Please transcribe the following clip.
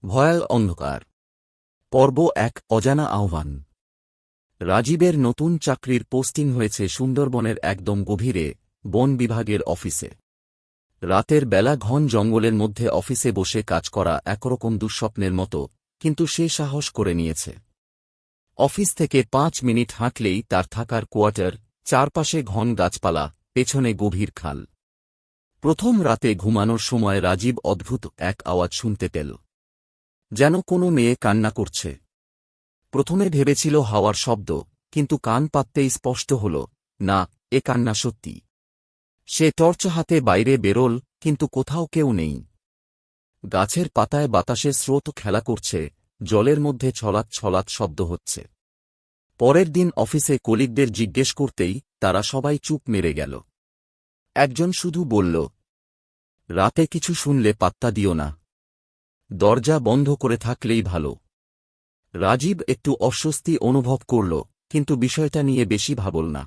ভয়াল অন্ধকার পর্ব ১ অজানা আহ্বান। রাজীবের নতুন চাকরির পোস্টিং হয়েছে সুন্দরবনের একদম গভীরে, বন বিভাগের অফিসে। রাতের বেলা ঘন জঙ্গলের মধ্যে অফিসে বসে কাজ করা একরকম দুঃস্বপ্নের মতো, কিন্তু সে সাহস করে নিয়েছে। অফিস থেকে ৫ মিনিট হাঁটলেই তার থাকার কোয়ার্টার, চারপাশে ঘন গাছপালা, পেছনে গভীর খাল। প্রথম রাতে ঘুমানোর সময় রাজীব অদ্ভুত এক আওয়াজ শুনতে পেল, যেন কোনো মেয়ে কান্না করছে। প্রথমে ভেবেছিল হাওয়ার শব্দ, কিন্তু কান পাততেই স্পষ্ট হল, না, এ কান্না সত্যি। সে টর্চ হাতে বাইরে বেরোল, কিন্তু কোথাও কেউ নেই। গাছের পাতায় বাতাসের স্রোত খেলা করছে, জলের মধ্যে ছলাৎ ছলাৎ শব্দ হচ্ছে। পরের দিন অফিসে কলিগদের জিজ্ঞেস করতেই তারা সবাই চুপ মেরে গেল। একজন শুধু বলল, রাতে কিছু শুনলে পাত্তা দিও না, দরজা বন্ধ করে থাকলেই ভালো। রাজীব একটু অস্বস্তি অনুভব করল, কিন্তু বিষয়টা নিয়ে বেশি ভাবল না।